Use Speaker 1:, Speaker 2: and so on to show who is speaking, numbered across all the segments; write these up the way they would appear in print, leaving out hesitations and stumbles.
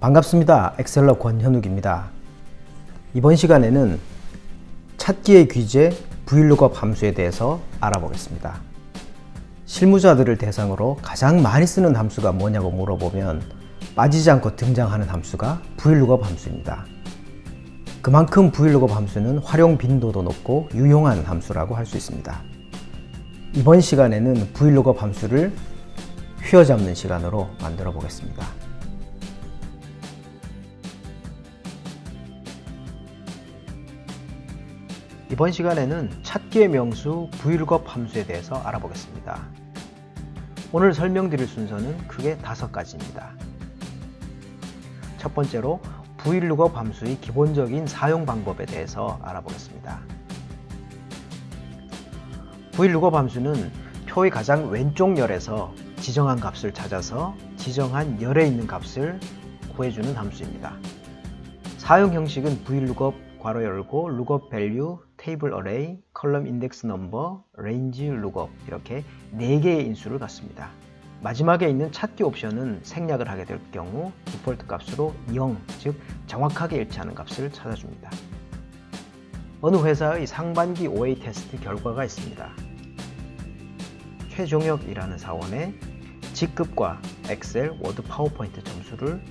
Speaker 1: 반갑습니다. 엑셀러 권현욱입니다. 이번 시간에는 찾기의 귀재 VLOOKUP 함수에 대해서 알아보겠습니다. 실무자들을 대상으로 가장 많이 쓰는 함수가 뭐냐고 물어보면 빠지지 않고 등장하는 함수가 VLOOKUP 함수입니다. 그만큼 VLOOKUP 함수는 활용 빈도도 높고 유용한 함수라고 할 수 있습니다. 이번 시간에는 VLOOKUP 함수를 휘어잡는 시간으로 만들어 보겠습니다. 이번 시간에는 찾기의 명수 VLOOKUP 함수에 대해서 알아보겠습니다. 오늘 설명드릴 순서는 크게 5가지입니다. 첫 번째로 VLOOKUP 함수의 기본적인 사용 방법에 대해서 알아보겠습니다. VLOOKUP 함수는 표의 가장 왼쪽 열에서 지정한 값을 찾아서 지정한 열에 있는 값을 구해주는 함수입니다. 사용 형식은 VLOOKUP 괄호 열고 lookup value, table array, column index number, range lookup 이렇게 4개의 인수를 갖습니다. 마지막에 있는 찾기 옵션은 생략을 하게 될 경우 디폴트 값으로 0, 즉 정확하게 일치하는 값을 찾아줍니다. 어느 회사의 상반기 OA 테스트 결과가 있습니다. 최종혁이라는 사원의 직급과 엑셀, 워드, 파워포인트 점수를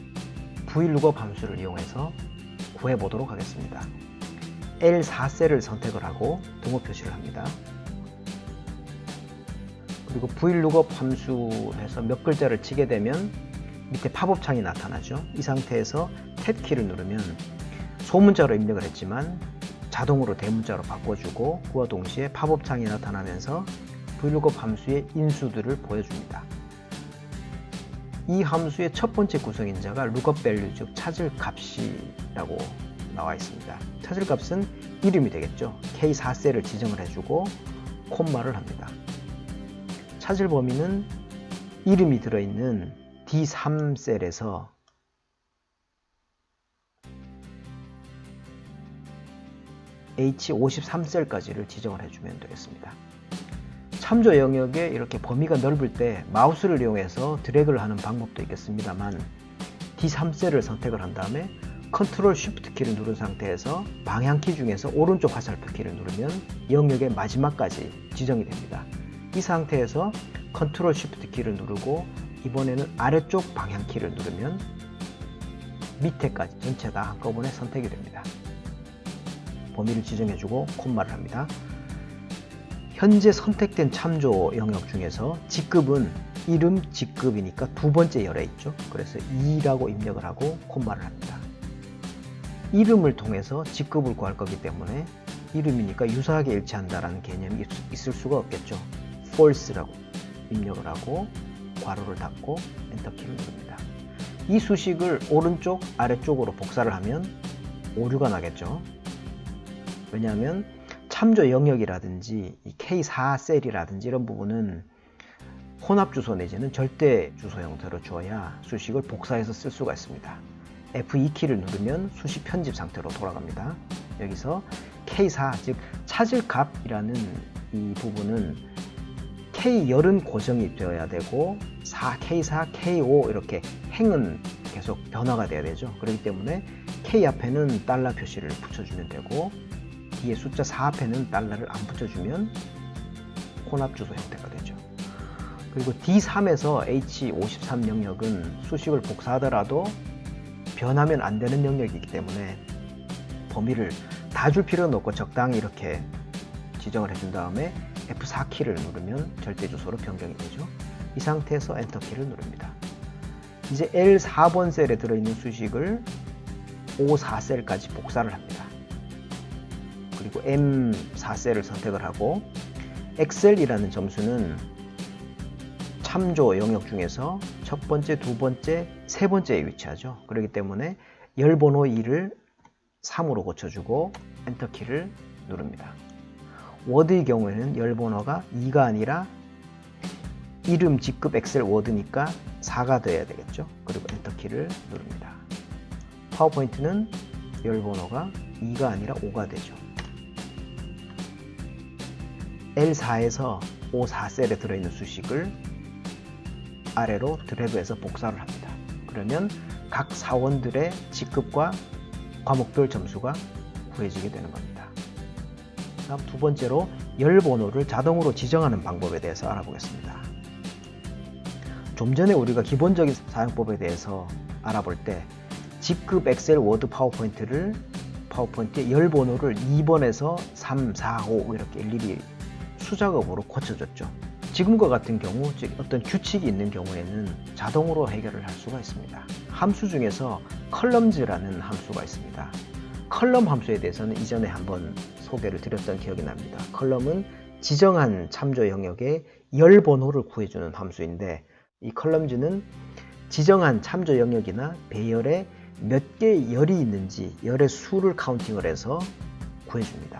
Speaker 1: VLOOKUP 함수를 이용해서 구해보도록 하겠습니다. L4셀을 선택을 하고 등호 표시를 합니다. 그리고 VLOOKUP 함수에서 몇 글자를 치게 되면 밑에 팝업 창이 나타나죠. 이 상태에서 탭 키를 누르면 소문자로 입력을 했지만 자동으로 대문자로 바꿔주고 그와 동시에 팝업 창이 나타나면서 VLOOKUP 함수의 인수들을 보여줍니다. 이 함수의 첫 번째 구성인자가 lookup value, 즉 찾을 값이라고 나와 있습니다. 찾을 값은 이름이 되겠죠. K4셀을 지정을 해주고 콤마를 합니다. 찾을 범위는 이름이 들어있는 D3셀에서 H53셀까지를 지정을 해주면 되겠습니다. 참조 영역에 이렇게 범위가 넓을 때 마우스를 이용해서 드래그를 하는 방법도 있겠습니다만 D3셀을 선택을 한 다음에 컨트롤 쉬프트 키를 누른 상태에서 방향키 중에서 오른쪽 화살표 키를 누르면 영역의 마지막까지 지정이 됩니다. 이 상태에서 컨트롤 쉬프트 키를 누르고 이번에는 아래쪽 방향키를 누르면 밑에까지 전체 다 한꺼번에 선택이 됩니다. 범위를 지정해주고 콤마를 합니다. 현재 선택된 참조 영역 중에서 직급은 이름 직급이니까 두 번째 열에 있죠. 그래서 2라고 입력을 하고 콤마를 합니다. 이름을 통해서 직급을 구할 거기 때문에 이름이니까 유사하게 일치한다라는 개념이 있을 수가 없겠죠. false라고 입력을 하고 괄호를 닫고 엔터키를 누릅니다. 이 수식을 오른쪽 아래쪽으로 복사를 하면 오류가 나겠죠. 왜냐하면 참조 영역이라든지 이 K4셀이라든지 이런 부분은 혼합 주소 내지는 절대 주소 형태로 주어야 수식을 복사해서 쓸 수가 있습니다. F2키를 누르면 수식 편집 상태로 돌아갑니다. 여기서 K4, 즉 찾을 값이라는 이 부분은 K열은 고정이 되어야 되고 K4, K5 이렇게 행은 계속 변화가 돼야 되죠. 그렇기 때문에 K 앞에는 달러 표시를 붙여주면 되고 뒤에 숫자 4 앞에는 달러를 안 붙여주면 혼합 주소 형태가 되죠. 그리고 D3에서 H53 영역은 수식을 복사하더라도 변하면 안 되는 영역이기 때문에 범위를 다 줄 필요는 없고 적당히 이렇게 지정을 해준 다음에 F4키를 누르면 절대 주소로 변경이 되죠. 이 상태에서 엔터키를 누릅니다. 이제 L4번 셀에 들어있는 수식을 O4셀까지 복사를 합니다. 그리고 M4셀을 선택을 하고 엑셀이라는 점수는 참조 영역 중에서 첫 번째, 두 번째, 세 번째에 위치하죠. 그렇기 때문에 열번호 2를 3으로 고쳐주고 엔터키를 누릅니다. 워드의 경우에는 열번호가 2가 아니라 이름, 직급, 엑셀, 워드니까 4가 되어야 되겠죠. 그리고 엔터키를 누릅니다. 파워포인트는 열번호가 2가 아니라 5가 되죠. L4에서 O4셀에 들어있는 수식을 아래로 드래그해서 복사를 합니다. 그러면 각 사원들의 직급과 과목별 점수가 구해지게 되는 겁니다. 다음 두 번째로 열 번호를 자동으로 지정하는 방법에 대해서 알아보겠습니다. 좀 전에 우리가 기본적인 사용법에 대해서 알아볼 때 직급 엑셀, 워드, 파워포인트의 열 번호를 2번에서 3, 4, 5 이렇게 일일이 수작업으로 고쳐줬죠. 지금과 같은 경우, 즉 어떤 규칙이 있는 경우에는 자동으로 해결을 할 수가 있습니다. 함수 중에서 컬럼즈라는 함수가 있습니다. 컬럼 함수에 대해서는 이전에 한번 소개를 드렸던 기억이 납니다. 컬럼은 지정한 참조 영역의 열 번호를 구해주는 함수인데, 이 컬럼즈는 지정한 참조 영역이나 배열에 몇 개의 열이 있는지 열의 수를 카운팅을 해서 구해줍니다.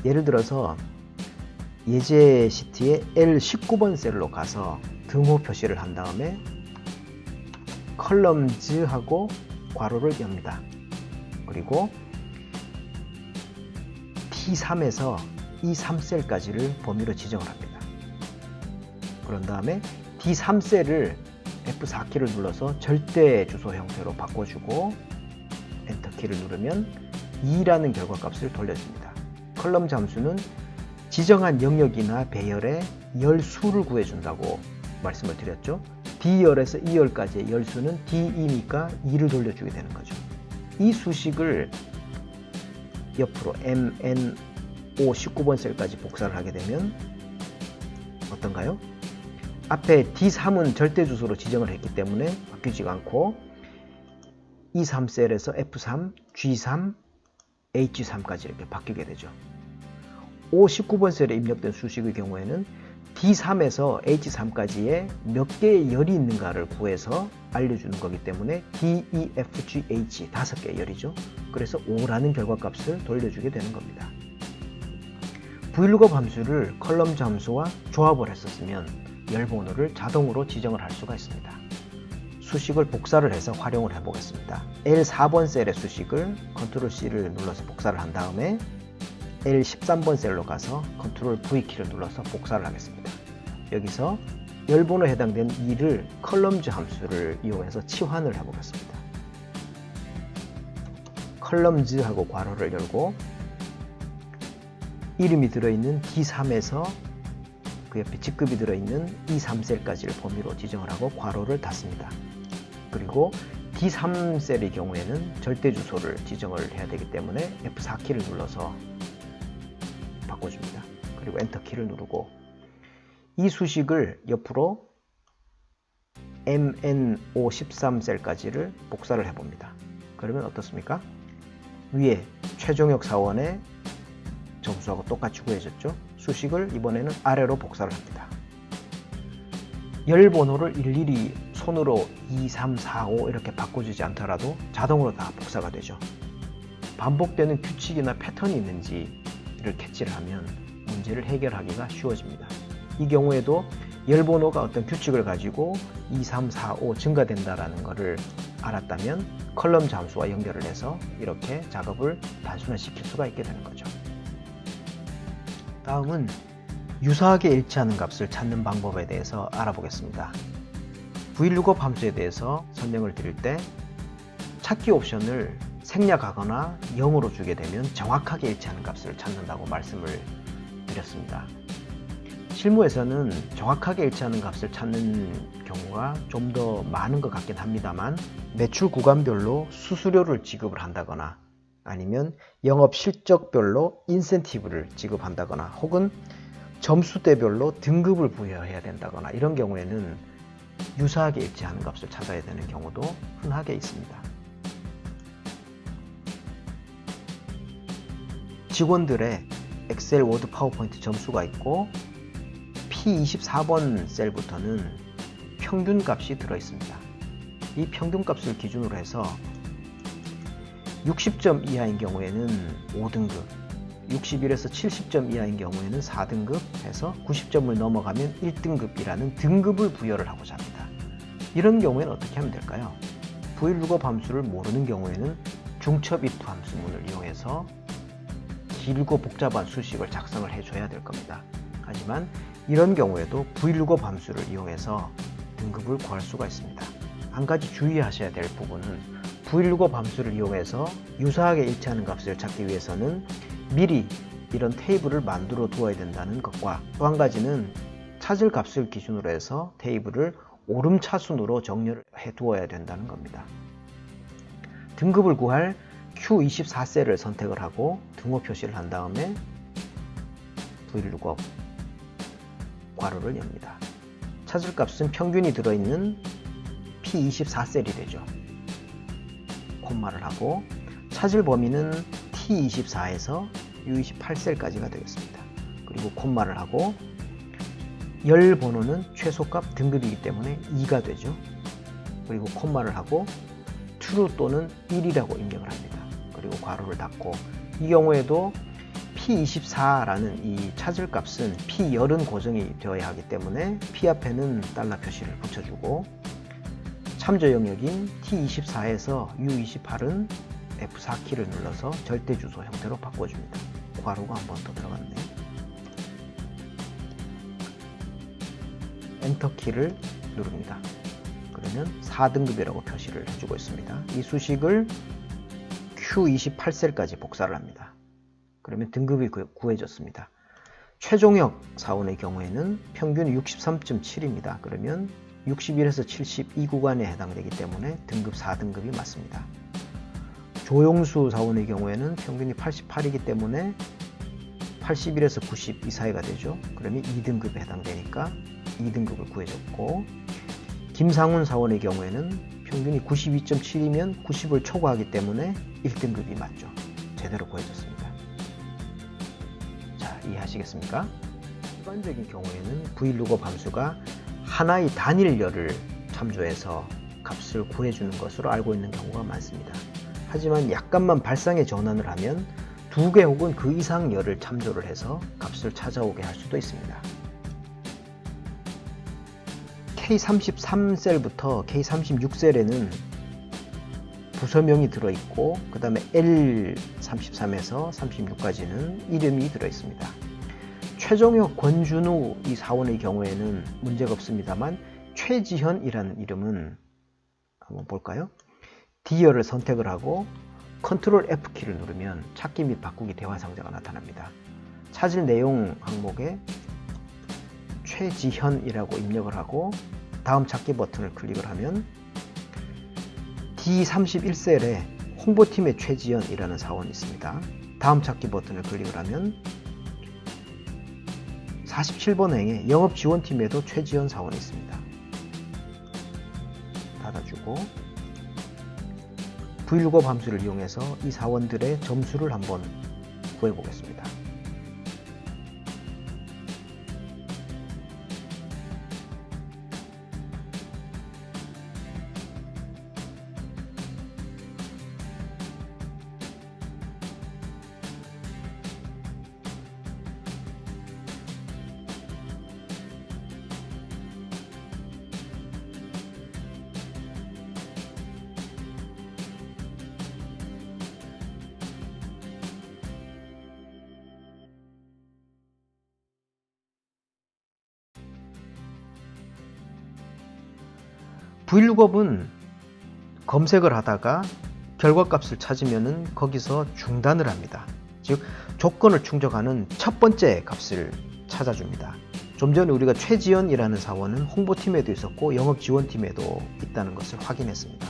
Speaker 1: 예를 들어서 예제 시트의 L19번 셀로 가서 등호 표시를 한 다음에 컬럼즈하고 괄호를 엽니다. 그리고 T3에서 이 3셀까지를 범위로 지정을 합니다. 그런 다음에 D3셀을 F4키를 눌러서 절대 주소 형태로 바꿔주고 엔터키를 누르면 2라는 결과값을 돌려줍니다. 컬럼즈 함수는 지정한 영역이나 배열의 열수를 구해준다고 말씀을 드렸죠. D열에서 E열까지의 열수는 D2니까 2를 돌려주게 되는 거죠. 이 수식을 옆으로 MNO 19번 셀까지 복사를 하게 되면 어떤가요? 앞에 D3은 절대 주소로 지정을 했기 때문에 바뀌지가 않고 E3 셀에서 F3, G3, H3까지 이렇게 바뀌게 되죠. O19번 셀에 입력된 수식의 경우에는 D3에서 H3까지의 몇 개의 열이 있는가를 구해서 알려주는 거기 때문에 D, E, F, G, H 5개의 열이죠. 그래서 5라는 결과값을 돌려주게 되는 겁니다. VLOOKUP 함수를 컬럼즈 함수와 조합을 했었으면 열 번호를 자동으로 지정을 할 수가 있습니다. 수식을 복사를 해서 활용을 해보겠습니다. L4번 셀의 수식을 컨트롤 C를 눌러서 복사를 한 다음에 L13번 셀로 가서 컨트롤 V키를 눌러서 복사를 하겠습니다. 여기서 열 번호에 해당되는 2를 컬럼즈 함수를 이용해서 치환을 해보겠습니다. 컬럼즈하고 괄호를 열고 이름이 들어있는 D3에서 그 옆에 직급이 들어있는 E3셀까지를 범위로 지정을 하고 괄호를 닫습니다. 그리고 D3셀의 경우에는 절대 주소를 지정을 해야 되기 때문에 F4키를 눌러서 바꿔줍니다. 그리고 엔터키를 누르고 이 수식을 옆으로 MNO13셀까지를 복사를 해봅니다. 그러면 어떻습니까? 위에 최종역 사원의 점수하고 똑같이 구해졌죠? 수식을 이번에는 아래로 복사를 합니다. 열 번호를 일일이 손으로 2, 3, 4, 5 이렇게 바꿔주지 않더라도 자동으로 다 복사가 되죠. 반복되는 규칙이나 패턴이 있는지를 캐치를 하면 문제를 해결하기가 쉬워집니다. 이 경우에도 열 번호가 어떤 규칙을 가지고 2, 3, 4, 5 증가된다라는 것을 알았다면 컬럼즈 함수와 연결을 해서 이렇게 작업을 단순화시킬 수가 있게 되는 거죠. 다음은 유사하게 일치하는 값을 찾는 방법에 대해서 알아보겠습니다. VLOOKUP 함수에 대해서 설명을 드릴 때 찾기 옵션을 생략하거나 0으로 주게 되면 정확하게 일치하는 값을 찾는다고 말씀을 드렸습니다. 실무에서는 정확하게 일치하는 값을 찾는 경우가 좀 더 많은 것 같긴 합니다만 매출 구간별로 수수료를 지급을 한다거나 아니면 영업 실적별로 인센티브를 지급한다거나 혹은 점수대별로 등급을 부여해야 된다거나 이런 경우에는 유사하게 일치하는 값을 찾아야 되는 경우도 흔하게 있습니다. 직원들의 엑셀, 워드, 파워포인트 점수가 있고 P24번 셀부터는 평균값이 들어있습니다. 이 평균값을 기준으로 해서 60점 이하인 경우에는 5등급, 61에서 70점 이하인 경우에는 4등급 해서 90점을 넘어가면 1등급이라는 등급을 부여를 하고자 합니다. 이런 경우에는 어떻게 하면 될까요? VLOOKUP 함수를 모르는 경우에는 중첩 if 함수문을 이용해서 길고 복잡한 수식을 작성을 해줘야 될 겁니다. 하지만 이런 경우에도 VLOOKUP 함수를 이용해서 등급을 구할 수가 있습니다. 한 가지 주의하셔야 될 부분은 v165 함수를 이용해서 유사하게 일치하는 값을 찾기 위해서는 미리 이런 테이블을 만들어 두어야 된다는 것과, 또 한 가지는 찾을 값을 기준으로 해서 테이블을 오름차순으로 정렬을 해 두어야 된다는 겁니다. 등급을 구할 Q24셀을 선택을 하고 등호 표시를 한 다음에 v165 괄호를 엽니다. 찾을 값은 평균이 들어있는 P24셀이 되죠. 콤마를 하고 찾을 범위는 T24에서 U28셀까지가 되겠습니다. 그리고 콤마를 하고 열 번호는 최소값 등급이기 때문에 2가 되죠. 그리고 콤마를 하고 true 또는 1이라고 입력을 합니다. 그리고 괄호를 닫고, 이 경우에도 P24라는 이 찾을 값은 P10은 고정이 되어야 하기 때문에 P 앞에는 달러 표시를 붙여주고, 참조 영역인 T24에서 U28은 F4키를 눌러서 절대 주소 형태로 바꿔줍니다. 괄호가 한 번 더 들어갔네. 엔터 키를 누릅니다. 그러면 4등급이라고 표시를 해주고 있습니다. 이 수식을 Q28셀까지 복사를 합니다. 그러면 등급이 구해졌습니다. 최종역 사원의 경우에는 평균이 63.7입니다. 그러면 61에서 72 구간에 해당되기 때문에 등급 4등급이 맞습니다. 조용수 사원의 경우에는 평균이 88이기 때문에 81에서 90 이 사이가 되죠. 그러면 2등급에 해당되니까 2등급을 구해줬고, 김상훈 사원의 경우에는 평균이 92.7이면 90을 초과하기 때문에 1등급이 맞죠. 제대로 구해줬습니다. 자, 이해하시겠습니까? 일반적인 경우에는 v165 함수가 하나의 단일열을 참조해서 값을 구해주는 것으로 알고 있는 경우가 많습니다. 하지만 약간만 발상의 전환을 하면 2개 혹은 그 이상 열을 참조를 해서 값을 찾아오게 할 수도 있습니다. K33셀부터 K36셀에는 부서명이 들어있고, 그 다음에 L33에서 36까지는 이름이 들어있습니다. 최종혁 권준우 이 사원의 경우에는 문제가 없습니다만, 최지현이라는 이름은 한번 볼까요? D열을 선택을 하고 Ctrl F키를 누르면 찾기 및 바꾸기 대화 상자가 나타납니다. 찾을 내용 항목에 최지현이라고 입력을 하고 다음 찾기 버튼을 클릭을 하면 D31셀에 홍보팀의 최지현이라는 사원이 있습니다. 다음 찾기 버튼을 클릭을 하면 47번 행에 영업지원팀에도 최지현 사원이 있습니다. 닫아주고 v165 함수를 이용해서 이 사원들의 점수를 한번 구해보겠습니다. v165은 검색을 하다가 결과값을 찾으면 거기서 중단을 합니다. 즉 조건을 충족하는 첫 번째 값을 찾아줍니다. 좀 전에 우리가 최지연이라는 사원은 홍보팀에도 있었고 영업지원팀에도 있다는 것을 확인했습니다.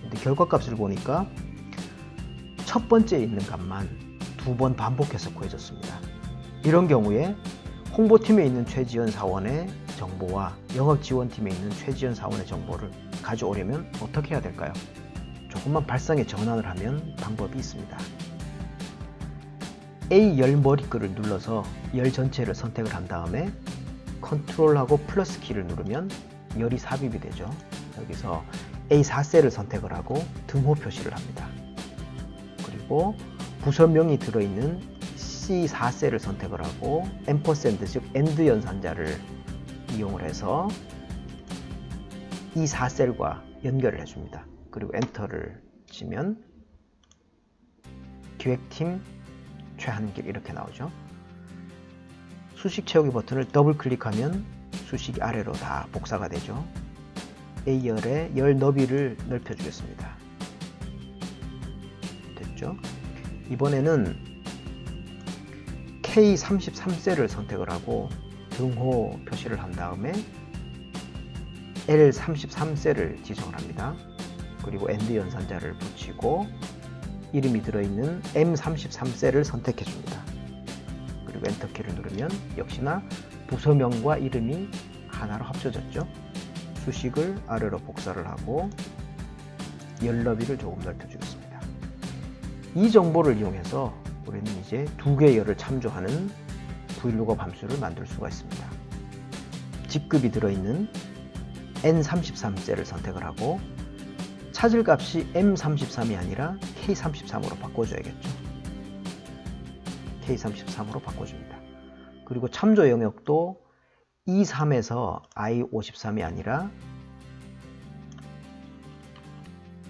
Speaker 1: 근데 결과값을 보니까 첫 번째에 있는 값만 2번 반복해서 구해졌습니다. 이런 경우에 홍보팀에 있는 최지연 사원의 정보와 영업지원팀에 있는 최지연 사원의 정보를 가져오려면 어떻게 해야 될까요? 조금만 발상의 전환을 하면 방법이 있습니다. A 열 머리글을 눌러서 열 전체를 선택을 한 다음에 컨트롤하고 플러스 키를 누르면 열이 삽입이 되죠. 여기서 A4셀을 선택을 하고 등호 표시를 합니다. 그리고 부서명이 들어있는 C4셀을 선택을 하고 앰퍼샌드 즉 AND 연산자를 이용을 해서 이 4셀과 연결을 해줍니다. 그리고 엔터를 치면 기획팀 최한길 이렇게 나오죠. 수식 채우기 버튼을 더블 클릭하면 수식이 아래로 다 복사가 되죠. A열의 열 너비를 넓혀 주겠습니다. 됐죠? 이번에는 K33셀을 선택을 하고 등호 표시를 한 다음에 L33셀을 지정을 합니다. 그리고 AND 연산자를 붙이고 이름이 들어있는 M33셀을 선택해 줍니다. 그리고 엔터키를 누르면 역시나 부서명과 이름이 하나로 합쳐졌죠. 수식을 아래로 복사를 하고 열 너비를 조금 넓혀 주겠습니다. 이 정보를 이용해서 우리는 이제 두 개의 열을 참조하는 VLOOKUP 함수를 만들 수가 있습니다. 직급이 들어있는 N33셀을 선택을 하고 찾을 값이 M33이 아니라 K33으로 바꿔줘야겠죠. K33으로 바꿔줍니다. 그리고 참조 영역도 E3에서 I53이 아니라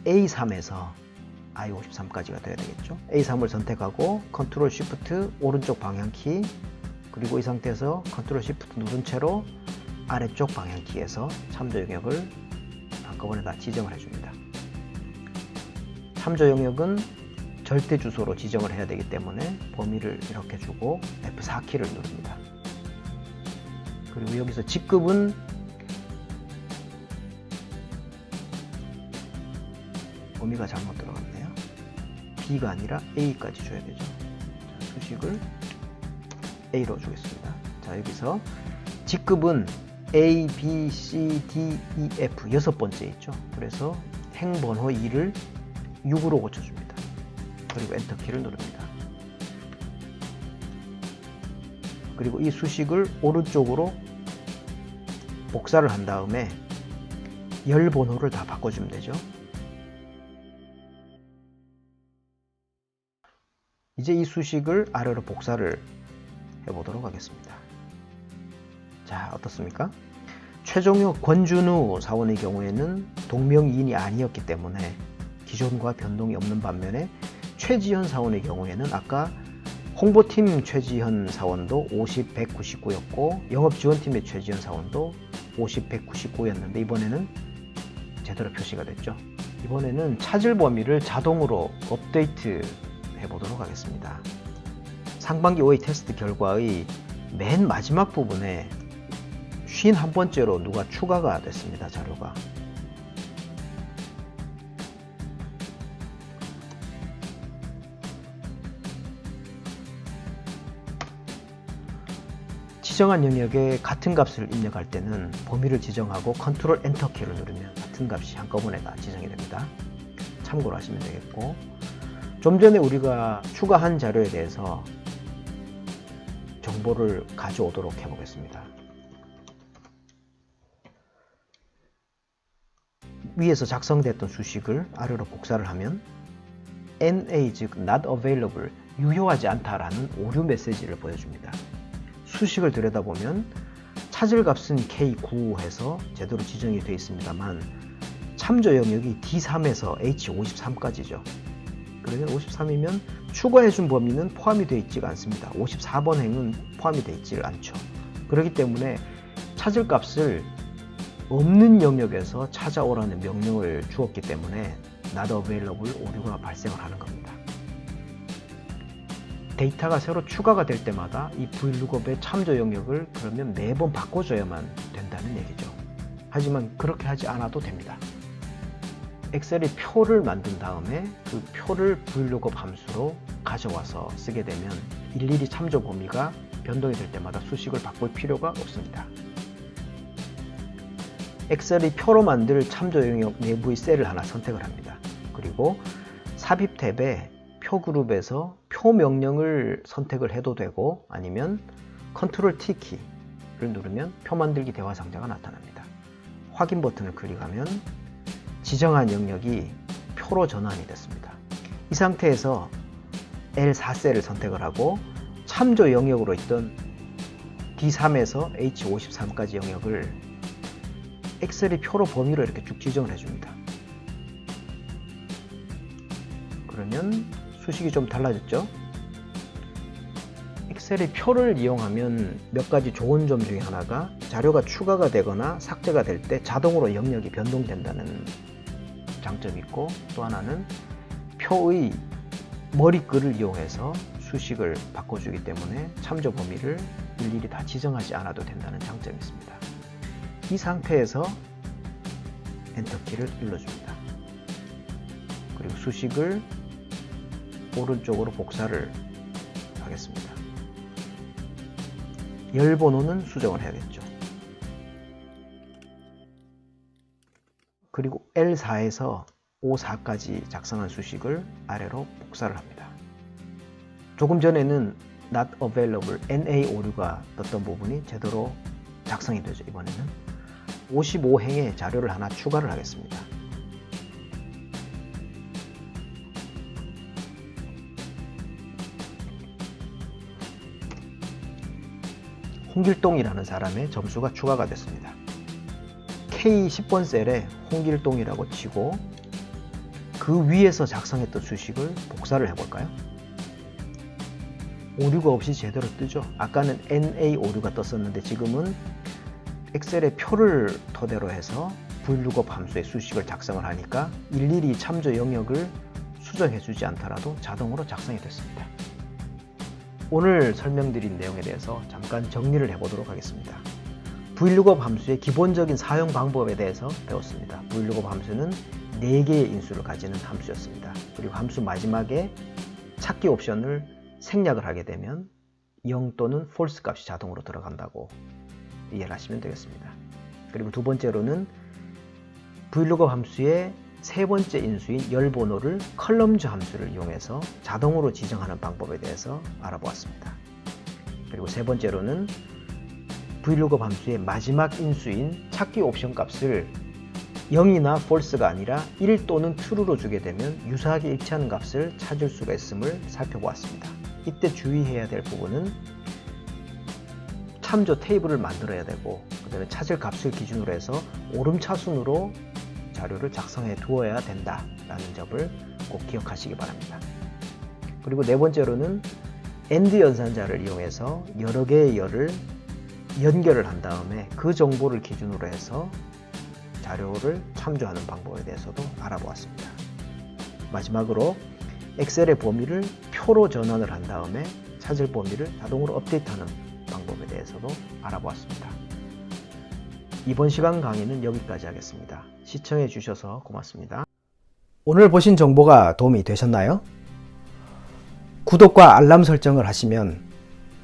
Speaker 1: A3에서 I53까지가 되어야 되겠죠. A3을 선택하고 컨트롤 쉬프트 오른쪽 방향키, 그리고 이 상태에서 컨트롤 쉬프트 누른 채로 아래쪽 방향키에서 참조 영역을 한꺼번에 다 지정을 해줍니다. 참조 영역은 절대 주소로 지정을 해야 되기 때문에 범위를 이렇게 주고 F4키를 누릅니다. 그리고 여기서 직급은 범위가 잘못 들어갔네요. B가 아니라 A까지 줘야 되죠. 자, 수식을 A로 주겠습니다. 자, 여기서 직급은 A, B, C, D, E, F 6번째 있죠. 그래서 행번호 2를 6으로 고쳐줍니다. 그리고 엔터키를 누릅니다. 그리고 이 수식을 오른쪽으로 복사를 한 다음에 열 번호를 다 바꿔주면 되죠. 이제 이 수식을 아래로 복사를 해보도록 하겠습니다. 자, 어떻습니까? 최종혁 권준우 사원의 경우에는 동명이인이 아니었기 때문에 기존과 변동이 없는 반면에 최지현 사원의 경우에는 아까 홍보팀 최지현 사원도 50, 199였고 영업지원팀의 최지현 사원도 50, 199였는데 이번에는 제대로 표시가 됐죠. 이번에는 찾을 범위를 자동으로 업데이트 해보도록 하겠습니다. 상반기 OA 테스트 결과의 맨 마지막 부분에 51번째로 누가 추가가 됐습니다. 자료가. 지정한 영역에 같은 값을 입력할 때는 범위를 지정하고 컨트롤 엔터키를 누르면 같은 값이 한꺼번에 다 지정이 됩니다. 참고로 하시면 되겠고, 좀 전에 우리가 추가한 자료에 대해서 정보를 가져오도록 해보겠습니다. 위에서 작성됐던 수식을 아래로 복사를 하면 NA 즉 not available 유효하지 않다라는 오류 메시지를 보여줍니다. 수식을 들여다보면 찾을 값은 K9 해서 제대로 지정이 되어 있습니다만 참조 영역이 D3에서 H53까지죠. 그러면 53이면 추가해준 범위는 포함이 되어 있지가 않습니다. 54번 행은 포함이 되어 있지 않죠. 그렇기 때문에 찾을 값을 없는 영역에서 찾아오라는 명령을 주었기 때문에 not available 오류가 발생을 하는 겁니다. 데이터가 새로 추가가 될 때마다 이 VLOOKUP의 참조 영역을 그러면 매번 바꿔줘야만 된다는 얘기죠. 하지만 그렇게 하지 않아도 됩니다. 엑셀이 표를 만든 다음에 그 표를 VLOOKUP 함수로 가져와서 쓰게 되면 일일이 참조 범위가 변동이 될 때마다 수식을 바꿀 필요가 없습니다. 엑셀이 표로 만들 참조 영역 내부의 셀을 하나 선택을 합니다. 그리고 삽입 탭에 표 그룹에서 표 명령을 선택을 해도 되고 아니면 컨트롤 T 키를 누르면 표 만들기 대화 상자가 나타납니다. 확인 버튼을 클릭하면 지정한 영역이 표로 전환이 됐습니다. 이 상태에서 L4셀을 선택을 하고 참조 영역으로 있던 D3에서 H53까지 영역을 엑셀이 표로 범위로 이렇게 쭉 지정을 해줍니다. 그러면 수식이 좀 달라졌죠? 엑셀의 표를 이용하면 몇 가지 좋은 점 중에 하나가 자료가 추가가 되거나 삭제가 될 때 자동으로 영역이 변동된다는 장점이 있고, 또 하나는 표의 머리글을 이용해서 수식을 바꿔주기 때문에 참조 범위를 일일이 다 지정하지 않아도 된다는 장점이 있습니다. 이 상태에서 엔터키를 눌러줍니다. 그리고 수식을 오른쪽으로 복사를 하겠습니다. 열 번호는 수정을 해야겠죠. 그리고 L4에서 O4까지 작성한 수식을 아래로 복사를 합니다. 조금 전에는 not available, NA 오류가 떴던 부분이 제대로 작성이 되죠. 이번에는 55행에 자료를 하나 추가를 하겠습니다. 홍길동이라는 사람의 점수가 추가가 됐습니다. K10번 셀에 홍길동이라고 치고 그 위에서 작성했던 수식을 복사를 해볼까요? 오류가 없이 제대로 뜨죠. 아까는 NA 오류가 떴었는데 지금은 엑셀의 표를 토대로 해서 VLOOKUP 함수의 수식을 작성을 하니까 일일이 참조 영역을 수정해주지 않더라도 자동으로 작성이 됐습니다. 오늘 설명드린 내용에 대해서 잠깐 정리를 해보도록 하겠습니다. VLOOKUP 함수의 기본적인 사용 방법에 대해서 배웠습니다. VLOOKUP 함수는 4개의 인수를 가지는 함수였습니다. 그리고 함수 마지막에 찾기 옵션을 생략을 하게 되면 0 또는 false 값이 자동으로 들어간다고 이해를 하시면 되겠습니다. 그리고 두 번째로는 VLOOKUP 함수의 세 번째 인수인 열 번호를 컬럼즈 함수를 이용해서 자동으로 지정하는 방법에 대해서 알아보았습니다. 그리고 세 번째로는 VLOOKUP 함수의 마지막 인수인 찾기 옵션 값을 0이나 false가 아니라 1 또는 true로 주게 되면 유사하게 일치하는 값을 찾을 수가 있음을 살펴보았습니다. 이때 주의해야 될 부분은 참조 테이블을 만들어야 되고, 그 다음에 찾을 값을 기준으로 해서 오름차순으로 자료를 작성해 두어야 된다라는 점을 꼭 기억하시기 바랍니다. 그리고 네 번째로는 AND 연산자를 이용해서 여러 개의 열을 연결을 한 다음에 그 정보를 기준으로 해서 자료를 참조하는 방법에 대해서도 알아보았습니다. 마지막으로 엑셀의 범위를 표로 전환을 한 다음에 찾을 범위를 자동으로 업데이트하는 방법에 대해서도 알아보았습니다. 이번 시간 강의는 여기까지 하겠습니다. 시청해 주셔서 고맙습니다. 오늘 보신 정보가 도움이 되셨나요? 구독과 알람 설정을 하시면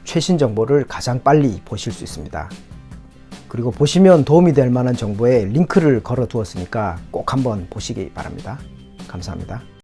Speaker 1: 최신 정보를 가장 빨리 보실 수 있습니다. 그리고 보시면 도움이 될 만한 정보에 링크를 걸어 두었으니까 꼭 한번 보시기 바랍니다. 감사합니다.